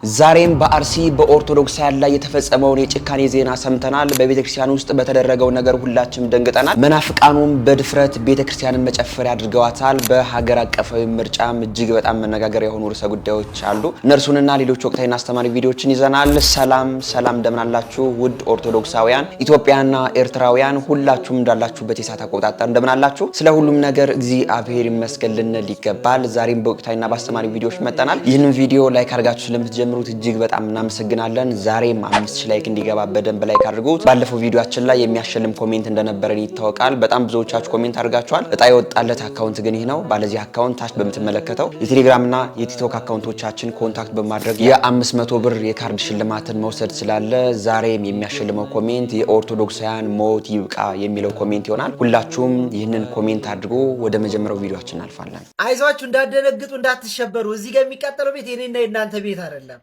ዛሬም በአርሲ በኦርቶዶክሳውያን ላይ የተፈጸመውን የጭካኔ ዜና ሰምተናል። በቤተክርስቲያን ውስጥ በተደረገው ነገር ሁላችንም ደንግጠናል። መናፍቃኑም በድፍረት ቤተክርስቲያንን መጨፈሪያ አድርገዋታል። በሀገር አቀፋዊ ምርጫም እጅግ በጣም መነጋገሪያ የሆኑ ርዕሰ ጉዳዮች አሉ። እነርሱንና ሌሎች ወቅታዊና አስተማሪ ቪዲዮዎችን ይዘናል። ሰላም እንደምን አላችሁ ውድ ኦርቶዶክሳውያን ኢትዮጵያና ኤርትራውያን ሁላችሁም እንዳላችሁበት የሰዓት አቆጣጠር እንደምን አላችሁ? ስለ ሁሉም ነገር እግዚአብሔር ይመስገን ልንል ይገባል። ዛሬም በወቅታዊና በአስተማሪ ቪዲዮዎች መጣናል። ይህንን ቪዲዮ ላይክ አድርጋችሁ ስለምትጀምሩ እጅግ በጣም እናመሰግናለን። ዛሬም 5000 ላይክ እንዲገባ በደንብ ላይክ አድርጉት። ባለፈው ቪዲዮአችን ላይ የሚያሸልም ኮሜንት እንደነበረን ይታወቃል። በጣም ብዙዎቻችሁ ኮሜንት አድርጋችኋል። እጣ የወጣለት አካውንት ግን ይሄ ነው። ባለዚህ አካውንት ታች በምትመለከተው የቴሌግራምና የቲክቶክ አካውንቶቻችን ኮንታክት በማድረግ የ500 ብር የካርድ ሽልማትን መውሰድ ስላለ ዛሬም የሚያሸልመው ኮሜንት የኦርቶዶክሳውያን ሞት ይብቃ የሚለው ኮሜንት ይሆናል። ሁላችሁም ይህንን ኮሜንት አድርጉ። ወደ መጀመሪያው ቪዲዮአችን እናልፋለን። አይዟችሁ፣ እንዳትደነግጡ፣ እንዳትሸበሩ። እዚህ ጋር የሚቀጥለው ቤት የኔና የናንተ ቤት አይደለም።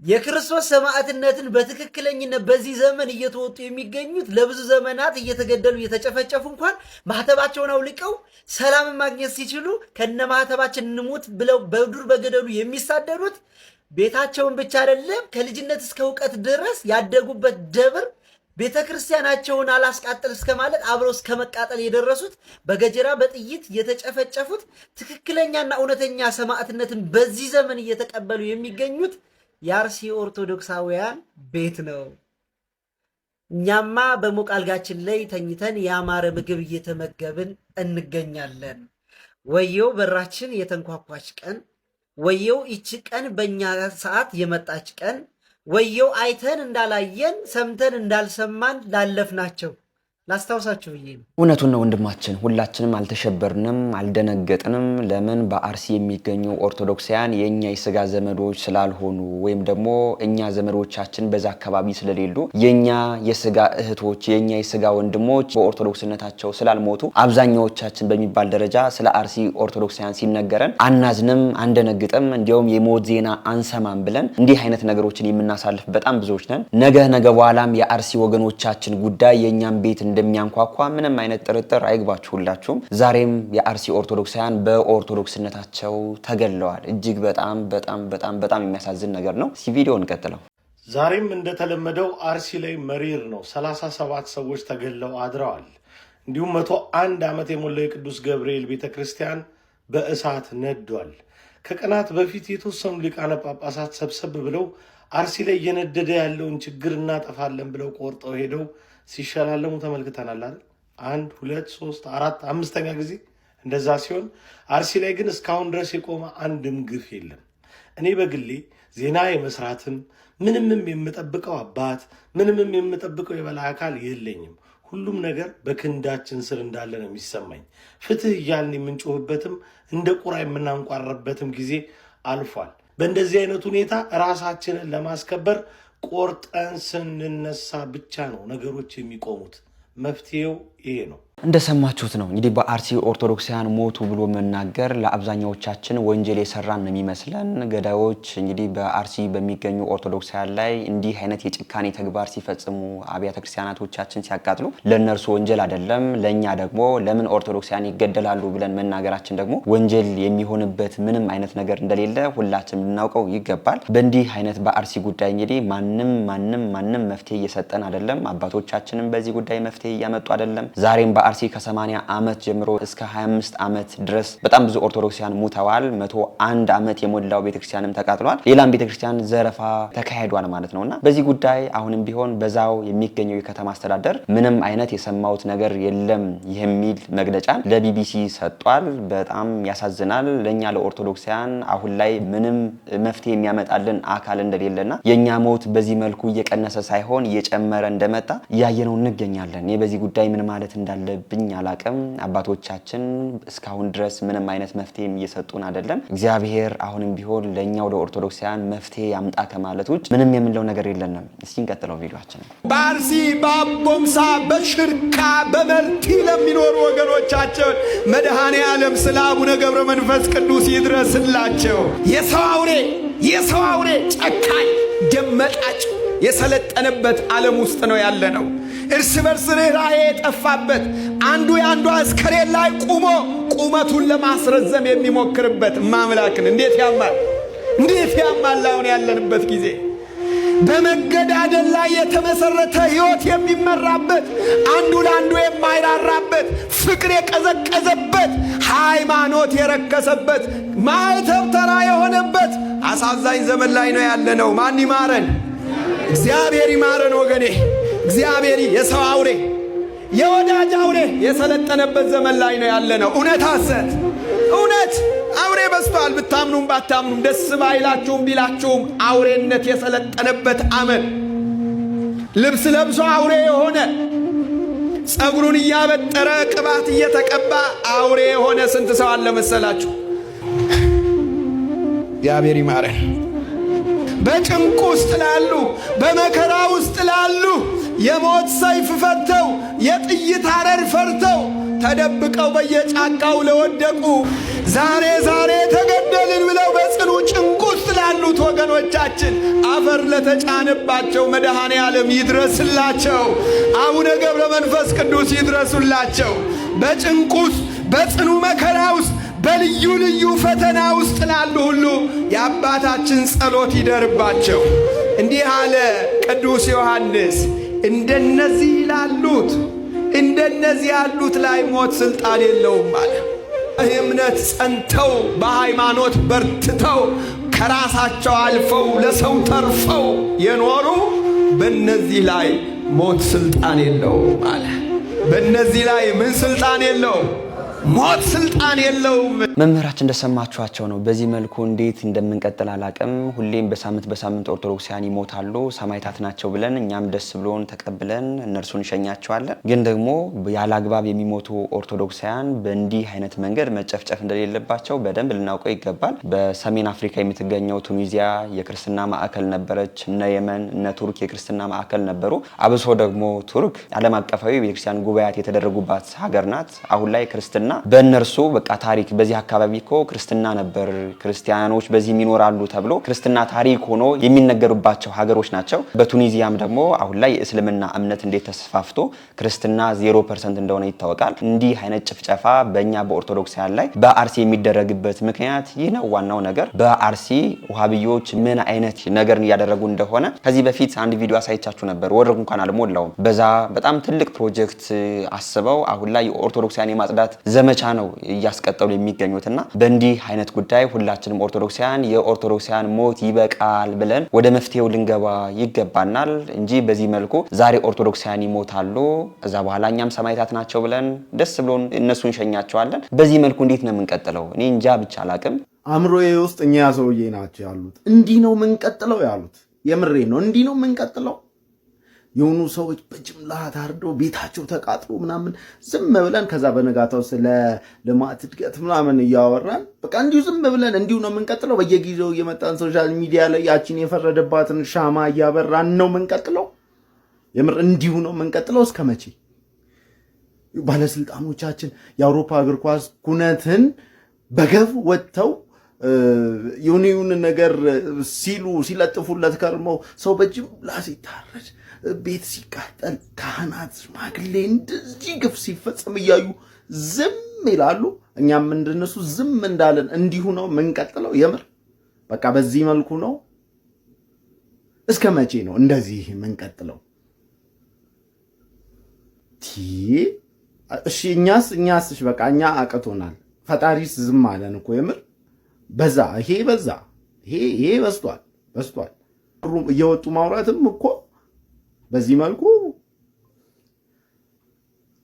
የክርስቶስ ሰማዕትነትን በትክክለኝነት በዚህ ዘመን እየተወጡ የሚገኙት ለብዙ ዘመናት እየተገደሉ እየተጨፈጨፉ እንኳን ማህተባቸውን አውልቀው ሰላምን ማግኘት ሲችሉ ከነ ማህተባችን እንሙት ብለው በዱር በገደሉ የሚሳደዱት ቤታቸውን ብቻ አይደለም ከልጅነት እስከ እውቀት ድረስ ያደጉበት ደብር ቤተ ክርስቲያናቸውን አላስቃጥል እስከ ማለት አብረው እስከ መቃጠል የደረሱት በገጀራ በጥይት የተጨፈጨፉት ትክክለኛና እውነተኛ ሰማዕትነትን በዚህ ዘመን እየተቀበሉ የሚገኙት የአርሲ ኦርቶዶክሳውያን ቤት ነው። እኛማ በሞቅ አልጋችን ላይ ተኝተን ያማረ ምግብ እየተመገብን እንገኛለን። ወየው በራችን የተንኳኳች ቀን፣ ወየው ይቺ ቀን በእኛ ሰዓት የመጣች ቀን፣ ወየው አይተን እንዳላየን ሰምተን እንዳልሰማን ላለፍናቸው ላስታውሳችሁ ብዬ ነው። እውነቱን ነው ወንድማችን፣ ሁላችንም አልተሸበርንም፣ አልደነገጥንም። ለምን? በአርሲ የሚገኙ ኦርቶዶክሳውያን የኛ የስጋ ዘመዶች ስላልሆኑ ወይም ደግሞ እኛ ዘመዶቻችን በዛ አካባቢ ስለሌሉ የኛ የስጋ እህቶች የኛ የስጋ ወንድሞች በኦርቶዶክስነታቸው ስላልሞቱ አብዛኛዎቻችን በሚባል ደረጃ ስለ አርሲ ኦርቶዶክሳውያን ሲነገረን አናዝንም፣ አንደነግጥም፣ እንዲያውም የሞት ዜና አንሰማም ብለን እንዲህ አይነት ነገሮችን የምናሳልፍ በጣም ብዙዎች ነን። ነገ በኋላም የአርሲ ወገኖቻችን ጉዳይ የኛም ቤት እንደሚያንኳኳ ምንም አይነት ጥርጥር አይግባችሁላችሁም። ዛሬም የአርሲ ኦርቶዶክሳውያን በኦርቶዶክስነታቸው ተገለዋል። እጅግ በጣም የሚያሳዝን ነገር ነው። ቪዲዮውን ቀጥለው። ዛሬም እንደተለመደው አርሲ ላይ መሪር ነው። 37 ሰዎች ተገለው አድረዋል። እንዲሁም 101 ዓመት የሞላው የቅዱስ ገብርኤል ቤተክርስቲያን በእሳት ነዷል። ከቀናት በፊት የተወሰኑ ሊቃነ ጳጳሳት ሰብሰብ ብለው አርሲ ላይ እየነደደ ያለውን ችግር እናጠፋለን ብለው ቆርጠው ሄደው ሲሸላለሙ ተመልክተናል አይደል? 1 2 3 4 5ኛ ጊዜ እንደዛ ሲሆን አርሲ ላይ ግን እስካሁን ድረስ የቆመ አንድም ግፍ የለም። እኔ በግሌ ዜና የመስራትም ምንምም የምጠብቀው አባት ምንምም የምጠብቀው የበላይ አካል የለኝም። ሁሉም ነገር በክንዳችን ስር እንዳለ ነው የሚሰማኝ። ፍትህ እያልን የምንጮህበትም እንደ ቁራ የምናንቋረበትም ጊዜ አልፏል። በእንደዚህ አይነት ሁኔታ ራሳችንን ለማስከበር ቆርጠን ስንነሳ ብቻ ነው ነገሮች የሚቆሙት። መፍትሄው ይሄ ነው። እንደሰማችሁት ነው እንግዲህ በአርሲ ኦርቶዶክሳውያን ሞቱ ብሎ መናገር ለአብዛኛዎቻችን ወንጀል የሰራን ነው የሚመስለን። ገዳዮች እንግዲህ በአርሲ በሚገኙ ኦርቶዶክሳውያን ላይ እንዲህ አይነት የጭካኔ ተግባር ሲፈጽሙ አብያተ ክርስቲያናቶቻችን ሲያቃጥሉ ለነርሱ ወንጀል አይደለም። ለኛ ደግሞ ለምን ኦርቶዶክሳውያን ይገደላሉ ብለን መናገራችን ደግሞ ወንጀል የሚሆንበት ምንም አይነት ነገር እንደሌለ ሁላችንም ልናውቀው ይገባል። በእንዲህ አይነት በአርሲ ጉዳይ እንግዲህ ማንም መፍትሄ እየሰጠን አይደለም። አባቶቻችንም በዚህ ጉዳይ መፍትሄ እያመጡ አይደለም። ዛሬም አርሲ ከ80 ዓመት ጀምሮ እስከ 25 ዓመት ድረስ በጣም ብዙ ኦርቶዶክሳውያን ሞተዋል። 101 ዓመት የሞላው ቤተክርስቲያንም ተቃጥሏል። ሌላም ቤተክርስቲያን ዘረፋ ተካሂዷል ማለት ነውና በዚህ ጉዳይ አሁንም ቢሆን በዛው የሚገኘው የከተማ አስተዳደር ምንም አይነት የሰማውት ነገር የለም የሚል መግለጫን ለቢቢሲ ሰጥቷል። በጣም ያሳዝናል። ለኛ ለኦርቶዶክሳውያን አሁን ላይ ምንም መፍትሄ የሚያመጣልን አካል እንደሌለና የኛ ሞት በዚህ መልኩ እየቀነሰ ሳይሆን እየጨመረ እንደመጣ እያየነው እንገኛለን። በዚህ ጉዳይ ምን ማለት እንዳለ ብኝ አላቀም። አባቶቻችን እስካሁን ድረስ ምንም አይነት መፍትሄ እየሰጡን አይደለም። እግዚአብሔር አሁንም ቢሆን ለኛው ለኦርቶዶክሳውያን መፍትሄ ያምጣ ከማለት ውጭ ምንም የምንለው ነገር የለንም። እስኪ እንቀጥለው ቪዲዮአችን። በአርሲ በአቦምሳ በሽርካ በመርቲ ለሚኖሩ ወገኖቻችን መድኃኔ ዓለም ስለ አቡነ ገብረ መንፈስ ቅዱስ ይድረስላቸው። የሰው አውሬ ጨካኝ ደመጣጭ የሰለጠነበት ዓለም ውስጥ ነው ያለነው። እርስ በርስ ርኅራኄ የጠፋበት አንዱ የአንዱ አስከሬን ላይ ቁሞ ቁመቱን ለማስረዘም የሚሞክርበት ማምላክን እንዴት ያማል! እንዴት ያማላውን ያለንበት ጊዜ በመገዳደል ላይ የተመሰረተ ሕይወት የሚመራበት አንዱ ለአንዱ የማይራራበት ፍቅር የቀዘቀዘበት ሃይማኖት የረከሰበት ማዕተብ ተራ የሆነበት አሳዛኝ ዘመን ላይ ነው ያለነው። ማን ይማረን? እግዚአብሔር ይማረን ወገኔ። እግዚአብሔር የሰው አውሬ የወዳጅ አውሬ የሰለጠነበት ዘመን ላይ ነው ያለነው። እውነት ሐሰት፣ እውነት አውሬ በስቷል። ብታምኑም ባታምኑም ደስ ባይላችሁም ቢላችሁም አውሬነት የሰለጠነበት አመን። ልብስ ለብሶ አውሬ የሆነ ጸጉሩን እያበጠረ ቅባት እየተቀባ አውሬ የሆነ ስንት ሰው አለ መሰላችሁ? እግዚአብሔር ይማረን። በጭንቅ ውስጥ ላሉ፣ በመከራ ውስጥ ላሉ የሞት ሰይፍ ፈርተው የጥይት አረር ፈርተው ተደብቀው በየጫካው ለወደቁ ዛሬ ተገደልን ብለው በጽኑ ጭንቅ ውስጥ ላሉት ወገኖቻችን አፈር ለተጫነባቸው መድኃኔ ዓለም ይድረስላቸው። አቡነ ገብረ መንፈስ ቅዱስ ይድረሱላቸው። በጭንቅ ውስጥ በጽኑ መከራ ውስጥ በልዩ ልዩ ፈተና ውስጥ ላሉ ሁሉ የአባታችን ጸሎት ይደርባቸው። እንዲህ አለ ቅዱስ ዮሐንስ፣ እንደነዚህ ያሉት ላይ ሞት ስልጣን የለውም አለ። እምነት ጸንተው በሃይማኖት በርትተው ከራሳቸው አልፈው ለሰው ተርፈው የኖሩ በእነዚህ ላይ ሞት ስልጣን የለውም አለ። በእነዚህ ላይ ምን ስልጣን የለውም? ሞት ስልጣን የለውም። መምህራችን እንደሰማችኋቸው ነው። በዚህ መልኩ እንዴት እንደምንቀጥል አላቅም። ሁሌም በሳምንት ኦርቶዶክሳውያን ይሞታሉ፣ ሰማዕታት ናቸው ብለን እኛም ደስ ብሎን ተቀብለን እነርሱን እንሸኛቸዋለን። ግን ደግሞ ያለ አግባብ የሚሞቱ ኦርቶዶክሳውያን በእንዲህ አይነት መንገድ መጨፍጨፍ እንደሌለባቸው በደንብ ልናውቀው ይገባል። በሰሜን አፍሪካ የምትገኘው ቱኒዚያ የክርስትና ማዕከል ነበረች። እነ የመን እነ ቱርክ የክርስትና ማዕከል ነበሩ። አብሶ ደግሞ ቱርክ ዓለም አቀፋዊ ቤተክርስቲያን ጉባኤያት የተደረጉባት ሀገር ናት። አሁን ላይ ክርስትና በእነርሱ በቃ ታሪክ በዚህ አካባቢ እኮ ክርስትና ነበር፣ ክርስቲያኖች በዚህ ይኖራሉ ተብሎ ክርስትና ታሪክ ሆኖ የሚነገሩባቸው ሀገሮች ናቸው። በቱኒዚያም ደግሞ አሁን ላይ የእስልምና እምነት እንዴት ተስፋፍቶ ክርስትና 0% እንደሆነ ይታወቃል። እንዲህ አይነት ጭፍጨፋ በእኛ በኦርቶዶክሳውያን ላይ በአርሲ የሚደረግበት ምክንያት ይህ ነው። ዋናው ነገር በአርሲ ውሃብዮች ምን አይነት ነገር እያደረጉ እንደሆነ ከዚህ በፊት አንድ ቪዲዮ አሳይቻችሁ ነበር። ወር እንኳን አልሞላውም። በዛ በጣም ትልቅ ፕሮጀክት አስበው አሁን ላይ ኦርቶዶክሳውያን የማጽዳት ዘመቻ ነው እያስቀጠሉ የሚገኙትና በእንዲህ አይነት ጉዳይ ሁላችንም ኦርቶዶክሳውያን የኦርቶዶክሳውያን ሞት ይበቃል ብለን ወደ መፍትሄው ልንገባ ይገባናል እንጂ በዚህ መልኩ ዛሬ ኦርቶዶክሳውያን ይሞታሉ እዛ በኋላ እኛም ሰማዕታት ናቸው ብለን ደስ ብሎን እነሱን ሸኛቸዋለን። በዚህ መልኩ እንዴት ነው የምንቀጥለው? እኔ እንጃ ብቻ አላቅም። አእምሮዬ ውስጥ እኛ ሰውዬ ናቸው ያሉት እንዲህ ነው የምንቀጥለው ያሉት። የምሬ ነው። እንዲህ ነው የምንቀጥለው። የሆኑ ሰዎች በጅምላ ታርደው ቤታቸው ተቃጥሎ ምናምን ዝም ብለን ከዛ በነጋታው ስለ ልማት እድገት ምናምን እያወራን በቃ እንዲሁ ዝም ብለን እንዲሁ ነው የምንቀጥለው። በየጊዜው እየመጣን ሶሻል ሚዲያ ላይ ያቺን የፈረደባትን ሻማ እያበራን ነው የምንቀጥለው። የምር እንዲሁ ነው የምንቀጥለው። እስከ መቼ? ባለስልጣኖቻችን የአውሮፓ እግር ኳስ ኩነትን በገፍ ወጥተው የሆነ ነገር ሲለጥፉለት ከርመው ሰው በጅምላ ሲታረድ ቤት ሲቃጠል ካህናት ሽማግሌ እንደዚህ ግፍ ሲፈጸም እያዩ ዝም ይላሉ። እኛም እንደነሱ ዝም እንዳለን እንዲሁ ነው የምንቀጥለው። የምር በቃ በዚህ መልኩ ነው። እስከ መቼ ነው እንደዚህ የምንቀጥለው? እሺ እኛስ በቃ እኛ አቅቶናል። ፈጣሪስ ዝም አለን እኮ። የምር በዛ ይሄ በስቷል። እየወጡ ማውራትም እኮ በዚህ መልኩ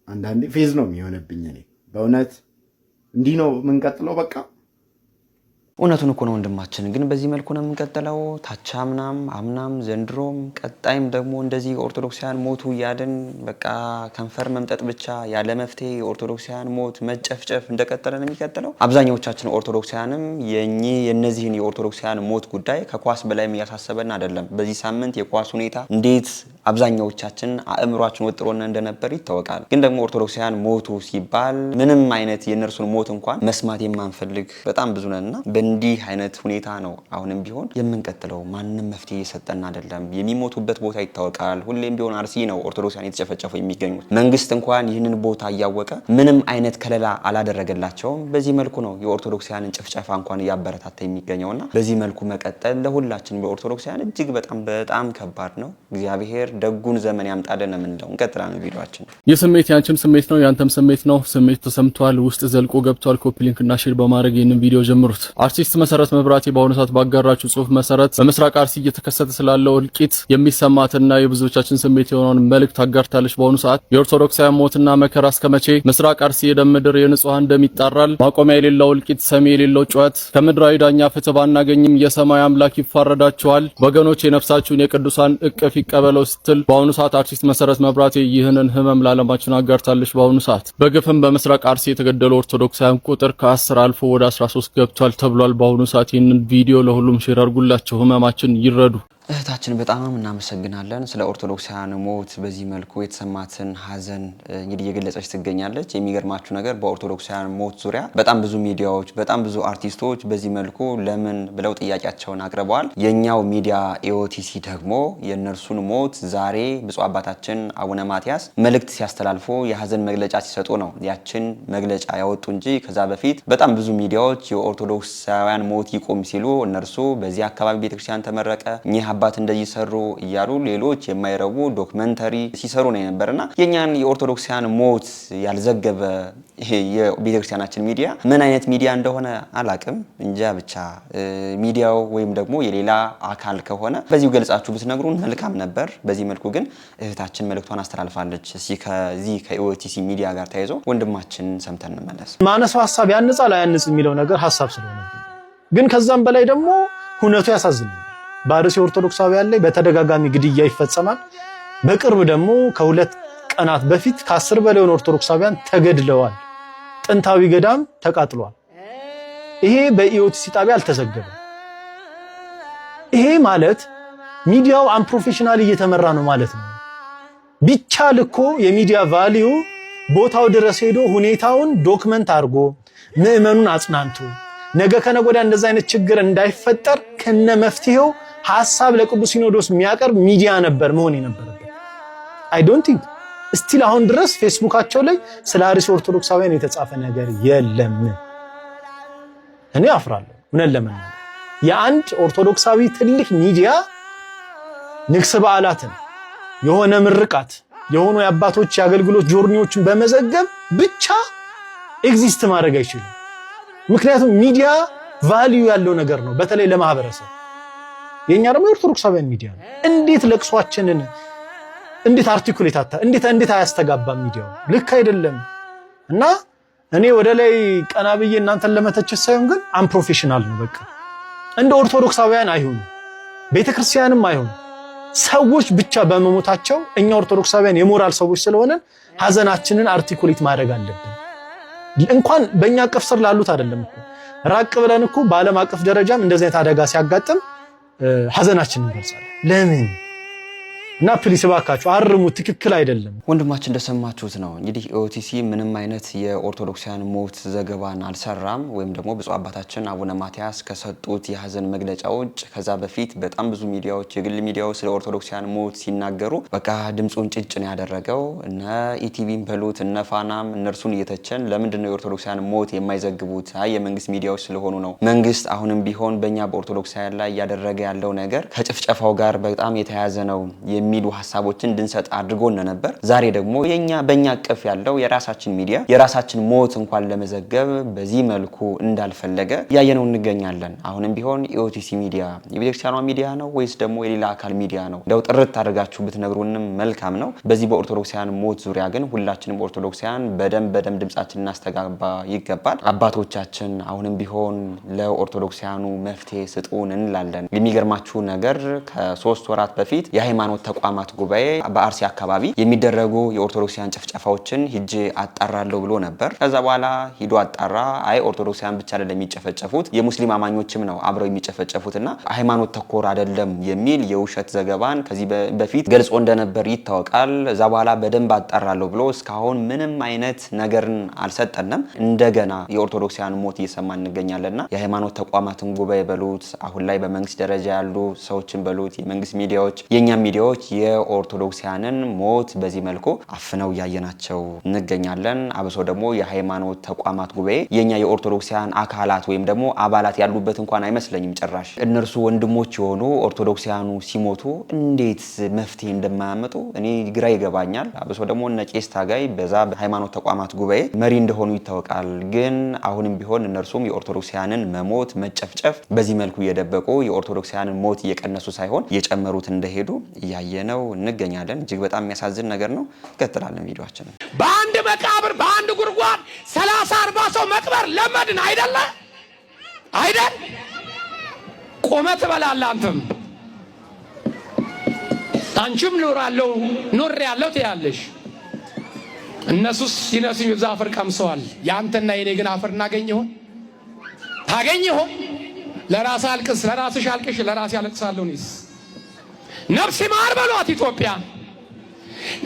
አንዳንዴ ፌዝ ነው የሚሆንብኝ። እኔ በእውነት እንዲህ ነው የምንቀጥለው በቃ እውነቱን እኮ ነው ወንድማችን። ግን በዚህ መልኩ ነው የምንቀጥለው። ታቻምናም አምናም ዘንድሮም ቀጣይም ደግሞ እንደዚህ ኦርቶዶክሳውያን ሞቱ እያልን በቃ ከንፈር መምጠጥ ብቻ ያለ መፍትሄ የኦርቶዶክሳውያን ሞት መጨፍጨፍ እንደቀጠለ ነው የሚቀጥለው። አብዛኛዎቻችን ኦርቶዶክሳውያንም የእነዚህን የኦርቶዶክሳውያን ሞት ጉዳይ ከኳስ በላይም እያሳሰበን አይደለም። በዚህ ሳምንት የኳስ ሁኔታ እንዴት አብዛኛዎቻችን አእምሯችን ወጥሮና እንደነበር ይታወቃል። ግን ደግሞ ኦርቶዶክሳውያን ሞቱ ሲባል ምንም አይነት የእነርሱን ሞት እንኳን መስማት የማንፈልግ በጣም ብዙ ነንና በእንዲህ አይነት ሁኔታ ነው አሁንም ቢሆን የምንቀጥለው። ማንም መፍትሄ እየሰጠን አይደለም። የሚሞቱበት ቦታ ይታወቃል። ሁሌም ቢሆን አርሲ ነው ኦርቶዶክሳውያን የተጨፈጨፉ የሚገኙት። መንግስት እንኳን ይህንን ቦታ እያወቀ ምንም አይነት ከለላ አላደረገላቸውም። በዚህ መልኩ ነው የኦርቶዶክሳውያንን ጭፍጨፋ እንኳን እያበረታታ የሚገኘውና በዚህ መልኩ መቀጠል ለሁላችን በኦርቶዶክሳውያን እጅግ በጣም ከባድ ነው። እግዚአብሔር ደጉን ዘመን ያምጣልን የምንለው። እንቀጥላለን ቪዲዮአችን። ይህ ስሜት ያንቺም ስሜት ነው፣ ያንተም ስሜት ነው። ስሜት ተሰምቷል፣ ውስጥ ዘልቆ ገብቷል። ኮፒ ሊንክ እና ሼር በማድረግ ይህንን ቪዲዮ ጀምሩት። አርቲስት መሰረት መብራቴ በአሁኑ ሰዓት ባጋራችሁ ጽሁፍ መሰረት በምስራቅ አርሲ እየተከሰተ ስላለው እልቂት የሚሰማትና የብዙዎቻችን ስሜት የሆነውን መልእክት አጋርታለች። በአሁኑ ሰዓት የኦርቶዶክሳውያን ሞትና መከራ እስከመቼ? ምስራቅ አርሲ የደም ምድር የንጹሃን ደም ይጣራል። ማቆሚያ የሌለው እልቂት፣ ሰሚ የሌለው ጩኸት። ከምድራዊ ዳኛ ፍትህ ባናገኝም የሰማይ አምላክ ይፋረዳቸዋል። ወገኖች የነፍሳችሁን የቅዱሳን እቅፍ ይቀበለው ስትል በአሁኑ ሰዓት አርቲስት መሰረት መብራቴ ይህንን ህመም ለዓለማችን አጋርታለች። በአሁኑ ሰዓት በግፍም በምስራቅ አርሲ የተገደሉ ኦርቶዶክሳውያን ቁጥር ከ10 አልፎ ወደ 13 ገብቷል ተብሏል። በአሁኑ ሰዓት ይህንን ቪዲዮ ለሁሉም ሼር አድርጉላቸው፣ ህመማችን ይረዱ። እህታችን በጣም እናመሰግናለን። ስለ ኦርቶዶክሳውያን ሞት በዚህ መልኩ የተሰማትን ሀዘን እንግዲህ እየገለጸች ትገኛለች። የሚገርማችሁ ነገር በኦርቶዶክሳውያን ሞት ዙሪያ በጣም ብዙ ሚዲያዎች፣ በጣም ብዙ አርቲስቶች በዚህ መልኩ ለምን ብለው ጥያቄያቸውን አቅርበዋል። የኛው ሚዲያ ኢኦቲሲ ደግሞ የእነርሱን ሞት ዛሬ ብፁዕ አባታችን አቡነ ማትያስ መልእክት ሲያስተላልፉ የሀዘን መግለጫ ሲሰጡ ነው ያችን መግለጫ ያወጡ እንጂ ከዛ በፊት በጣም ብዙ ሚዲያዎች የኦርቶዶክሳውያን ሞት ይቆም ሲሉ እነርሱ በዚህ አካባቢ ቤተክርስቲያን ተመረቀ አባት እንደዚህ ሰሩ እያሉ ሌሎች የማይረቡ ዶክመንተሪ ሲሰሩ ነው የነበርና የኛን የኦርቶዶክሳውያን ሞት ያልዘገበ ይሄ የቤተክርስቲያናችን ሚዲያ ምን አይነት ሚዲያ እንደሆነ አላቅም እንጃ። ብቻ ሚዲያው ወይም ደግሞ የሌላ አካል ከሆነ በዚሁ ገልጻችሁ ብትነግሩን መልካም ነበር። በዚህ መልኩ ግን እህታችን መልእክቷን አስተላልፋለች። ከዚህ ከኢኦቲሲ ሚዲያ ጋር ተያይዞ ወንድማችን ሰምተን እንመለስ። ማነሳው ሐሳብ ያንጻል አያንጽ የሚለው ነገር ሐሳብ ስለሆነ ግን ከዛም በላይ ደግሞ ሁነቱ ያሳዝናል። በአርሲ ኦርቶዶክሳውያን ላይ በተደጋጋሚ ግድያ ይፈጸማል። በቅርብ ደግሞ ከሁለት ቀናት በፊት ከ10 በላይ ኦርቶዶክሳውያን ተገድለዋል። ጥንታዊ ገዳም ተቃጥሏል። ይሄ በኢኦቲሲ ጣቢያ አልተዘገበም። ይሄ ማለት ሚዲያው አንፕሮፌሽናል እየተመራ ነው ማለት ነው። ቢቻል እኮ የሚዲያ ቫልዩ ቦታው ድረስ ሄዶ ሁኔታውን ዶክመንት አድርጎ ምዕመኑን አጽናንቶ ነገ ከነገ ወዲያ እንደዛ አይነት ችግር እንዳይፈጠር ከነ መፍትሄው ሐሳብ ለቅዱስ ሲኖዶስ የሚያቀርብ ሚዲያ ነበር መሆን የነበረበት። አይ ዶንት ቲንክ ስቲል አሁን ድረስ ፌስቡካቸው ላይ ስለ አርሲ ኦርቶዶክሳውያን የተጻፈ ነገር የለም። እኔ አፍራለሁ ምን ለማለት የአንድ ኦርቶዶክሳዊ ትልቅ ሚዲያ ንግስ በዓላትን የሆነ ምርቃት የሆኑ የአባቶች የአገልግሎት ጆርኒዎችን በመዘገብ ብቻ ኤግዚስት ማድረግ አይችልም። ምክንያቱም ሚዲያ ቫልዩ ያለው ነገር ነው፣ በተለይ ለማህበረሰብ። የኛ ደግሞ ኦርቶዶክሳውያን ሚዲያ ነው። እንዴት ለቅሷችንን እንዴት አርቲኩሌት እንዴት አያስተጋባም ሚዲያው? ልክ አይደለም። እና እኔ ወደ ላይ ቀና ብዬ እናንተን ለመተቸት ሳይሆን ግን አንፕሮፌሽናል ነው በቃ። እንደ ኦርቶዶክሳውያን አይሆኑ፣ ቤተክርስቲያንም አይሆኑ፣ ሰዎች ብቻ በመሞታቸው እኛ ኦርቶዶክሳውያን የሞራል ሰዎች ስለሆነን ሀዘናችንን አርቲኩሌት ማድረግ አለብን። እንኳን በእኛ አቀፍ ስር ላሉት አይደለም እኮ ራቅ ብለን እኮ በዓለም አቀፍ ደረጃም እንደዚህ አይነት አደጋ ሲያጋጥም ሀዘናችንን እንገልጻለን። ለምን? እና ፕሊስ ባካችሁ አርሙ፣ ትክክል አይደለም። ወንድማችን እንደሰማችሁት ነው እንግዲህ ኢኦቲሲ ምንም አይነት የኦርቶዶክሳውያን ሞት ዘገባን አልሰራም፣ ወይም ደግሞ ብፁዕ አባታችን አቡነ ማትያስ ከሰጡት የሀዘን መግለጫ ውጭ ከዛ በፊት በጣም ብዙ ሚዲያዎች፣ የግል ሚዲያዎች ስለ ኦርቶዶክሳውያን ሞት ሲናገሩ በቃ ድምጹን ጭጭ ነው ያደረገው። እነ ኢቲቪን በሉት እነ ፋናም እነርሱን እየተቸን ለምንድን ነው የኦርቶዶክሳውያን ሞት የማይዘግቡት? አይ የመንግስት ሚዲያዎች ስለሆኑ ነው። መንግስት አሁንም ቢሆን በእኛ በኦርቶዶክሳውያን ላይ እያደረገ ያለው ነገር ከጭፍጨፋው ጋር በጣም የተያያዘ ነው የሚሉ ሐሳቦችን እንድንሰጥ አድርጎን ነበር። ዛሬ ደግሞ በእኛ አቀፍ ያለው የራሳችን ሚዲያ የራሳችን ሞት እንኳን ለመዘገብ በዚህ መልኩ እንዳልፈለገ ያየነው እንገኛለን። አሁንም ቢሆን ኢኦቲሲ ሚዲያ የቤተክርስቲያኗ ሚዲያ ነው ወይስ ደግሞ የሌላ አካል ሚዲያ ነው? እንደው ጥርት አድርጋችሁ ብትነግሩንም መልካም ነው። በዚህ በኦርቶዶክሳውያን ሞት ዙሪያ ግን ሁላችንም ኦርቶዶክሳውያን በደንብ ድምጻችንን እናስተጋባ ይገባል። አባቶቻችን አሁንም ቢሆን ለኦርቶዶክሳውያኑ መፍትሄ ስጡን እንላለን። የሚገርማችሁ ነገር ከ3 ወራት በፊት የሃይማኖት ተቋማት ጉባኤ በአርሲ አካባቢ የሚደረጉ የኦርቶዶክሳውያን ጭፍጨፋዎችን ሂጄ አጣራለሁ ብሎ ነበር። ከዛ በኋላ ሂዶ አጣራ። አይ ኦርቶዶክሳውያን ብቻ አይደለም የሚጨፈጨፉት የሙስሊም አማኞችም ነው አብረው የሚጨፈጨፉትና ሃይማኖት ተኮር አይደለም የሚል የውሸት ዘገባን ከዚህ በፊት ገልጾ እንደነበር ይታወቃል። እዛ በኋላ በደንብ አጣራለሁ ብሎ እስካሁን ምንም አይነት ነገርን አልሰጠንም። እንደገና የኦርቶዶክሳውያን ሞት እየሰማን እንገኛለንና የሃይማኖት ተቋማትን ጉባኤ በሉት አሁን ላይ በመንግስት ደረጃ ያሉ ሰዎችን በሉት የመንግስት ሚዲያዎች የኛ ሚዲያዎች የኦርቶዶክሳውያንን ሞት በዚህ መልኩ አፍነው ያየናቸው እንገኛለን። አብሶ ደግሞ የሃይማኖት ተቋማት ጉባኤ የኛ የኦርቶዶክሳውያን አካላት ወይም ደግሞ አባላት ያሉበት እንኳን አይመስለኝም ጭራሽ። እነርሱ ወንድሞች የሆኑ ኦርቶዶክሳውያኑ ሲሞቱ እንዴት መፍትሄ እንደማያመጡ እኔ ግራ ይገባኛል። አብሶ ደግሞ እነ ቄስ ታጋይ በዛ በሃይማኖት ተቋማት ጉባኤ መሪ እንደሆኑ ይታወቃል። ግን አሁንም ቢሆን እነርሱም የኦርቶዶክሳውያንን መሞት መጨፍጨፍ በዚህ መልኩ እየደበቁ የኦርቶዶክሳውያንን ሞት እየቀነሱ ሳይሆን እየጨመሩት እንደሄዱ እያየነው እንገኛለን። እጅግ በጣም የሚያሳዝን ነገር ነው። ይቀጥላለን ቪዲዮአችን። በአንድ መቃብር በአንድ ጉድጓድ 30-40 ሰው መቅበር ለመድን አይደለ አይደል? ቆመት ትበላለህ አንተም አንቺም ኑር ያለው ትያለሽ። እነሱስ ሲነሱኝ ብዙ አፈር ቀምሰዋል። ያንተና የኔ ግን አፈር እናገኝ ይሆን? ታገኝ ይሆን? ለራስህ አልቅስ፣ ለራስሽ አልቅሽ፣ ለራሴ አለቅሳለሁ። እኔስ ነፍስ ይማር በሏት ኢትዮጵያ፣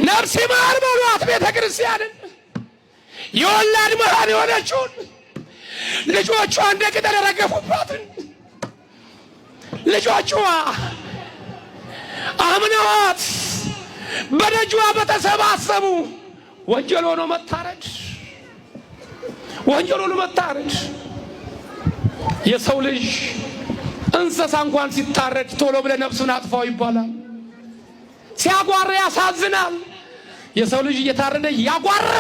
ነፍስ ይማር በሏት ቤተ ክርስቲያንን። የወላድ መሃን የሆነችውን ልጆቿ እንደ ቅጠል የረገፉባትን ልጆቿ አምነዋት በደጇ በተሰባሰቡ ወንጀል ሆኖ መታረድ፣ ወንጀል ሆኖ መታረድ። የሰው ልጅ እንስሳ እንኳን ሲታረድ ቶሎ ብለ ነፍሱን አጥፋው ይባላል። ሲያጓራ ያሳዝናል። የሰው ልጅ እየታረደ ያጓራ።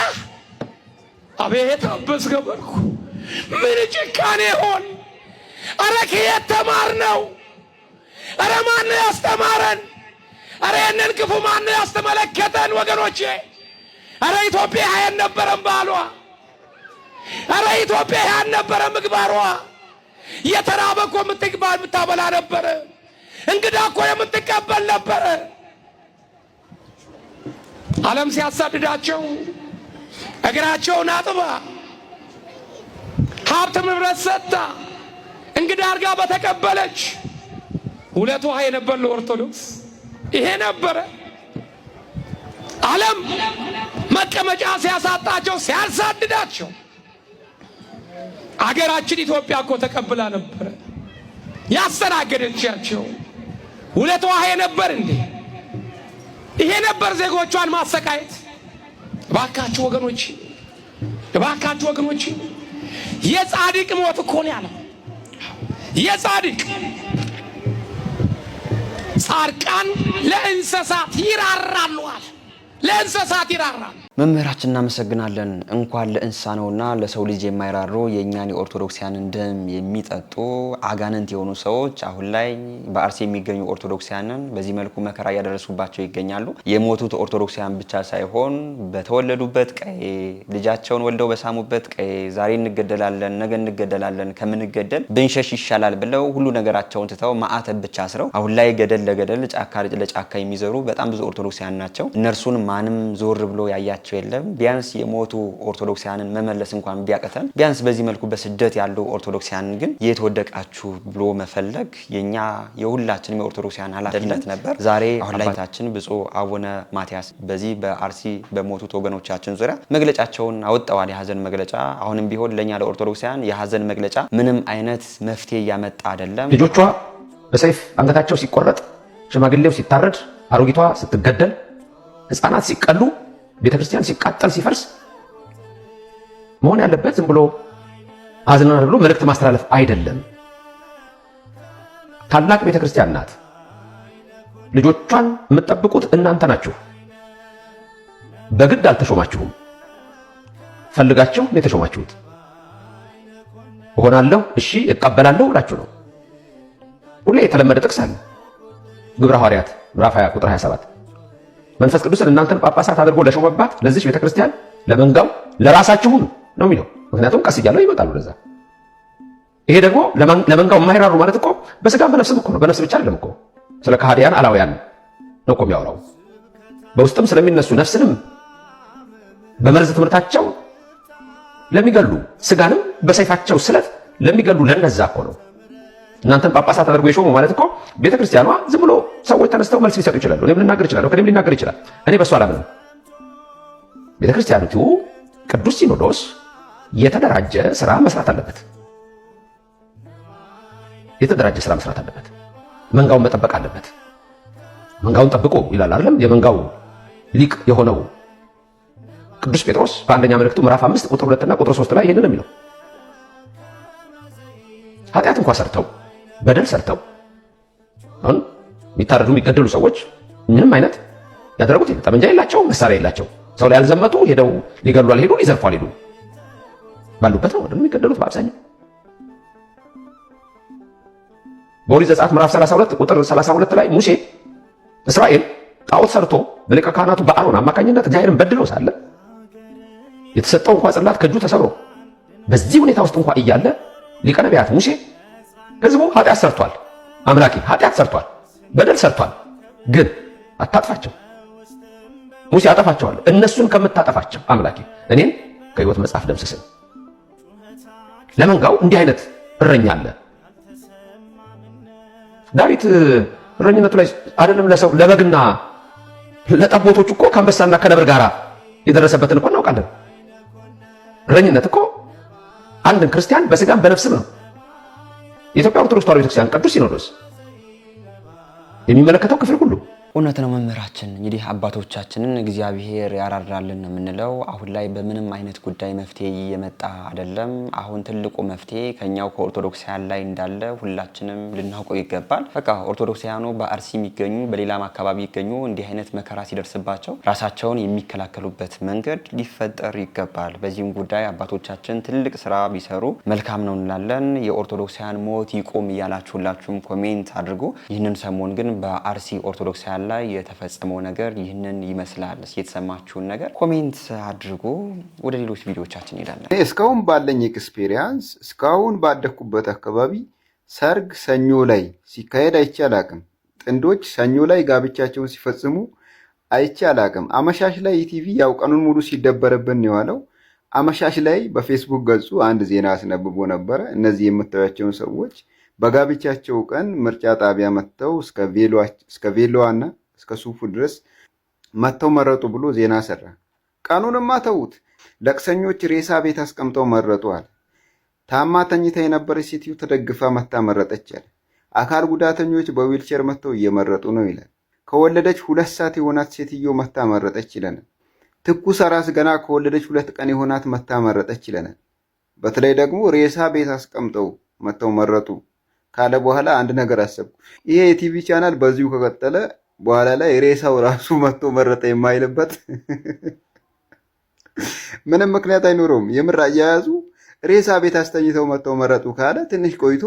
አቤት አበስ ገበርኩ ምን ጭካኔ ሆን! አረ ከየት ተማርነው? አረ ማን ያስተማረን? አረ የነን ክፉ ማን ያስተመለከተን? ወገኖቼ አረ ኢትዮጵያ ያልነበረም ባሏ፣ አረ ኢትዮጵያ ያልነበረም ምግባሯ። የተራበ እኮ የምታበላ ነበረ። እንግዳ እኮ የምትቀበል ነበረ። ዓለም ሲያሳድዳቸው እግራቸውን አጥባ ሀብት ንብረት ሰጥታ እንግዳ አድርጋ በተቀበለች ሁለት ውሃ የነበር ለኦርቶዶክስ ይሄ ነበረ። ዓለም መቀመጫ ሲያሳጣቸው ሲያሳድዳቸው አገራችን ኢትዮጵያ እኮ ተቀብላ ነበር ያስተናገደቻቸው። ሁለት ውሃ የነበር እንዴ ይሄ ነበር ዜጎቿን ማሰቃየት። እባካችሁ ወገኖች፣ እባካችሁ ወገኖች፣ የጻድቅ ሞት እኮ ነው ያለው። የጻድቅ ጻድቃን ለእንስሳት ይራራሉ አለ። ለእንስሳት ይራራሉ። መምህራችን እናመሰግናለን። እንኳን ለእንስሳ ነውና ለሰው ልጅ የማይራሩ የእኛን የኦርቶዶክሳውያንን ደም የሚጠጡ አጋንንት የሆኑ ሰዎች አሁን ላይ በአርሲ የሚገኙ ኦርቶዶክሳውያንን በዚህ መልኩ መከራ እያደረሱባቸው ይገኛሉ። የሞቱት ኦርቶዶክሳውያን ብቻ ሳይሆን በተወለዱበት ቀይ ልጃቸውን ወልደው በሳሙበት ቀይ ዛሬ እንገደላለን ነገ እንገደላለን ከምንገደል ብንሸሽ ይሻላል ብለው ሁሉ ነገራቸውን ትተው ማዕተብ ብቻ አስረው አሁን ላይ ገደል ለገደል ጫካ ለጫካ የሚዘሩ በጣም ብዙ ኦርቶዶክሳውያን ናቸው። እነርሱን ማንም ዞር ብሎ ያያቸው የለም። ቢያንስ የሞቱ ኦርቶዶክሳውያንን መመለስ እንኳን ቢያቀተን ቢያንስ በዚህ መልኩ በስደት ያሉ ኦርቶዶክሳውያንን ግን የት ወደቃችሁ ብሎ መፈለግ የኛ የሁላችንም የኦርቶዶክሳውያን ኃላፊነት ነበር። ዛሬ አባታችን ብፁዕ አቡነ ማትያስ በዚህ በአርሲ በሞቱት ወገኖቻችን ዙሪያ መግለጫቸውን አወጣዋል። የሀዘን መግለጫ። አሁንም ቢሆን ለኛ ለኦርቶዶክሳውያን የሀዘን መግለጫ ምንም አይነት መፍትሄ እያመጣ አይደለም። ልጆቿ በሰይፍ አንገታቸው ሲቆረጥ፣ ሽማግሌው ሲታረድ፣ አሮጊቷ ስትገደል፣ ህፃናት ሲቀሉ፣ ቤተክርስቲያን ሲቃጠል ሲፈርስ መሆን ያለበት ዝም ብሎ አዝናና ብሎ መልእክት ማስተላለፍ አይደለም። ታላቅ ቤተክርስቲያን ናት። ልጆቿን የምትጠብቁት እናንተ ናችሁ። በግድ አልተሾማችሁም፣ ፈልጋችሁ ነው የተሾማችሁት። እሆናለሁ እሺ እቀበላለሁ ብላችሁ ነው። ሁሌ የተለመደ ጥቅስ አለ። ግብረ ሐዋርያት ምዕራፍ 20 ቁጥር 27 መንፈስ ቅዱስን እናንተን ጳጳሳት አድርጎ ለሾመባት ለዚች ቤተክርስቲያን ለመንጋው ለራሳችሁም ነው የሚለው። ምክንያቱም ቀስ እያለው ይመጣሉ ለዛ። ይሄ ደግሞ ለመንጋው የማይራሩ ማለት እኮ በስጋም በነፍስም እኮ ነው። በነፍስ ብቻ አይደለም እኮ ስለ ከሃዲያን አላውያን ነው እኮ የሚያወራው። በውስጥም ስለሚነሱ ነፍስንም በመርዝ ትምህርታቸው ለሚገሉ ስጋንም በሰይፋቸው ስለት ለሚገሉ ለነዛ እኮ ነው። እናንተን ጳጳሳት አድርጎ የሾሙ ማለት እኮ ቤተክርስቲያኗ ዝም ብሎ ሰዎች ተነስተው መልስ ሊሰጡ ይችላሉ። እኔም ልናገር እችላለሁ፣ ከኔም ሊናገር ይችላል። እኔ በሱ አላምንም። ቤተክርስቲያኒቱ ቅዱስ ሲኖዶስ የተደራጀ ስራ መስራት አለበት። የተደራጀ ስራ መስራት አለበት። መንጋውን መጠበቅ አለበት። መንጋውን ጠብቆ ይላል አይደለም? የመንጋው ሊቅ የሆነው ቅዱስ ጴጥሮስ በአንደኛ መልእክቱ ምዕራፍ 5 ቁጥር 2 እና ቁጥር 3 ላይ ይሄንን የሚለው ኃጢአት እንኳን ሰርተው በደል ሰርተው አሁን የሚታረዱ የሚገደሉ ሰዎች ምንም አይነት ያደረጉት የለም። ጠመንጃ የላቸው፣ መሳሪያ የላቸው። ሰው ላይ ያልዘመቱ ሄደው ሊገሉ አልሄዱ፣ ሊዘርፉ አልሄዱ። ባሉበት ነው የሚገደሉት በአብዛኛው። በኦሪት ዘጸአት ምዕራፍ 32 ቁጥር 32 ላይ ሙሴ እስራኤል ጣዖት ሰርቶ በሊቀ ካህናቱ በአሮን አማካኝነት እግዚአብሔርን በድሎ ሳለ የተሰጠው እንኳን ጽላት ከእጁ ተሰብሮ በዚህ ሁኔታ ውስጥ እንኳን እያለ ሊቀ ነቢያት ሙሴ ህዝቡ ኃጢአት ሰርቷል፣ አምላኬ ኃጢአት ሰርቷል፣ በደል ሰርቷል፣ ግን አታጥፋቸው። ሙሴ አጠፋቸዋለሁ፣ እነሱን ከምታጠፋቸው አምላኬ እኔን ከሕይወት መጽሐፍ ደምስስን። ለመንጋው እንዲህ አይነት እረኛ አለ። ዳዊት እረኝነቱ ላይ አይደለም ለሰው ለበግና ለጠቦቶች እኮ ከአንበሳና ከነብር ጋር የደረሰበትን እኮ እናውቃለን። እረኝነት እኮ አንድን ክርስቲያን በስጋም በነፍስም ነው። የኢትዮጵያ ኦርቶዶክስ ተዋሕዶ ቤተክርስቲያን ቅዱስ ሲኖዶስ የሚመለከተው ክፍል ሁሉ እውነት ነው መምህራችን። እንግዲህ አባቶቻችንን እግዚአብሔር ያራራልን የምንለው አሁን ላይ በምንም አይነት ጉዳይ መፍትሄ እየመጣ አይደለም። አሁን ትልቁ መፍትሄ ከኛው ከኦርቶዶክሳውያን ላይ እንዳለ ሁላችንም ልናውቀው ይገባል። በቃ ኦርቶዶክሳውያኑ በአርሲ የሚገኙ በሌላም አካባቢ ይገኙ እንዲህ አይነት መከራ ሲደርስባቸው ራሳቸውን የሚከላከሉበት መንገድ ሊፈጠር ይገባል። በዚህም ጉዳይ አባቶቻችን ትልቅ ስራ ቢሰሩ መልካም ነው እንላለን። የኦርቶዶክሳውያን ሞት ይቆም እያላችሁ ሁላችሁም ኮሜንት አድርጉ። ይህንን ሰሞን ግን በአርሲ ኦርቶዶክሳውያን ላይ የተፈጸመው ነገር ይህንን ይመስላል። የተሰማችሁን ነገር ኮሜንት አድርጎ ወደ ሌሎች ቪዲዮዎቻችን እንሄዳለን። እስካሁን ባለኝ ኤክስፔሪያንስ እስካሁን ባደኩበት አካባቢ ሰርግ ሰኞ ላይ ሲካሄድ አይቼ አላቅም። ጥንዶች ሰኞ ላይ ጋብቻቸውን ሲፈጽሙ አይቼ አላቅም። አመሻሽ ላይ ኢቲቪ ያው ቀኑን ሙሉ ሲደበርብን የዋለው አመሻሽ ላይ በፌስቡክ ገጹ አንድ ዜና አስነብቦ ነበረ። እነዚህ የምታዩቸውን ሰዎች በጋብቻቸው ቀን ምርጫ ጣቢያ መጥተው እስከ ቬሎዋና እስከ ሱፉ ድረስ መጥተው መረጡ ብሎ ዜና ሰራ። ቀኑንማ ተዉት። ለቅሰኞች ሬሳ ቤት አስቀምጠው መረጡዋል። ታማ ተኝታ የነበረች ሴትዮ ተደግፋ መታ መረጠች አለ። አካል ጉዳተኞች በዊልቸር መጥተው እየመረጡ ነው ይላል። ከወለደች 2 ሰዓት የሆናት ሴትዮ መታ መረጠች ይለናል። ትኩስ አራስ ገና ከወለደች 2 ቀን የሆናት መታ መረጠች ይለናል። በተለይ ደግሞ ሬሳ ቤት አስቀምጠው መጥተው መረጡ ካለ በኋላ አንድ ነገር አሰብኩ። ይሄ የቲቪ ቻናል በዚሁ ከቀጠለ በኋላ ላይ ሬሳው ራሱ መጥቶ መረጠ የማይልበት ምንም ምክንያት አይኖረውም። የምር አያያዙ ሬሳ ቤት አስተኝተው መጥተው መረጡ ካለ ትንሽ ቆይቶ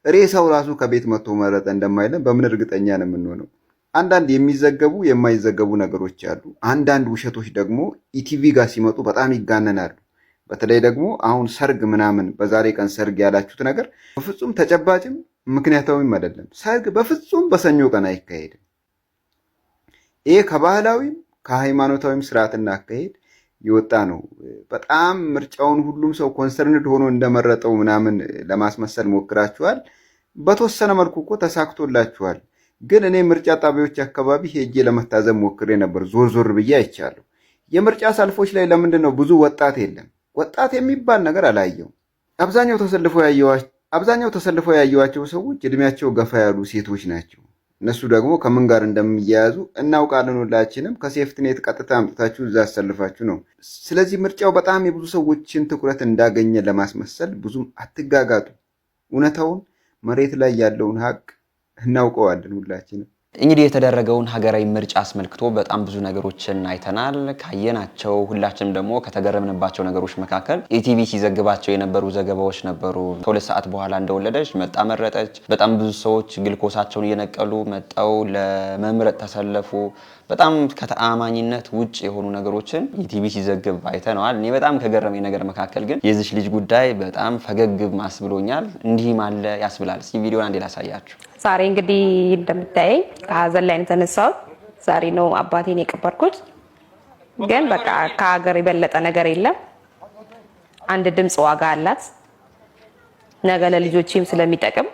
ሬሳው ራሱ ከቤት መጥቶ መረጠ እንደማይለን በምን እርግጠኛ ነው የምንሆነው? አንዳንድ የሚዘገቡ የማይዘገቡ ነገሮች አሉ። አንዳንድ ውሸቶች ደግሞ ኢቲቪ ጋር ሲመጡ በጣም ይጋነናሉ። በተለይ ደግሞ አሁን ሰርግ ምናምን በዛሬ ቀን ሰርግ ያላችሁት ነገር በፍጹም ተጨባጭም ምክንያታዊም አይደለም። ሰርግ በፍጹም በሰኞ ቀን አይካሄድም። ይሄ ከባህላዊም ከሃይማኖታዊም ስርዓትና አካሄድ የወጣ ነው። በጣም ምርጫውን ሁሉም ሰው ኮንሰርንድ ሆኖ እንደመረጠው ምናምን ለማስመሰል ሞክራችኋል። በተወሰነ መልኩ እኮ ተሳክቶላችኋል። ግን እኔ ምርጫ ጣቢያዎች አካባቢ ሄጄ ለመታዘብ ሞክሬ ነበር። ዞር ዞር ብዬ አይቻለሁ። የምርጫ ሰልፎች ላይ ለምንድን ነው ብዙ ወጣት የለም? ወጣት የሚባል ነገር አላየው። አብዛኛው ተሰልፈው ያየዋቸው ሰዎች እድሜያቸው ገፋ ያሉ ሴቶች ናቸው። እነሱ ደግሞ ከምን ጋር እንደሚያያዙ እናውቃለን ሁላችንም። ከሴፍትኔት ቀጥታ አምጥታችሁ እዛ አሰልፋችሁ ነው። ስለዚህ ምርጫው በጣም የብዙ ሰዎችን ትኩረት እንዳገኘ ለማስመሰል ብዙም አትጋጋጡ። እውነታውን መሬት ላይ ያለውን ሀቅ እናውቀዋለን ሁላችንም። እንግዲህ የተደረገውን ሀገራዊ ምርጫ አስመልክቶ በጣም ብዙ ነገሮችን አይተናል። ካየናቸው ሁላችንም ደግሞ ከተገረምንባቸው ነገሮች መካከል ኢቲቪ ሲዘግባቸው የነበሩ ዘገባዎች ነበሩ። ከ2 ሰዓት በኋላ እንደወለደች መጣ መረጠች። በጣም ብዙ ሰዎች ግልኮሳቸውን እየነቀሉ መጣው ለመምረጥ ተሰለፉ። በጣም ከተአማኝነት ውጭ የሆኑ ነገሮችን ኢቲቪ ሲዘግብ አይተነዋል። እኔ በጣም ከገረመኝ ነገር መካከል ግን የዚች ልጅ ጉዳይ በጣም ፈገግ ማስብሎኛል። እንዲህም አለ ያስብላል። እስኪ ቪዲዮን አንዴ ላሳያችሁ። ዛሬ እንግዲህ እንደምታየኝ ከሀዘን ላይ የተነሳሁት ዛሬ ነው አባቴን የቀበርኩት። ግን በቃ ከሀገር የበለጠ ነገር የለም። አንድ ድምጽ ዋጋ አላት። ነገ ለልጆቼም ስለሚጠቅም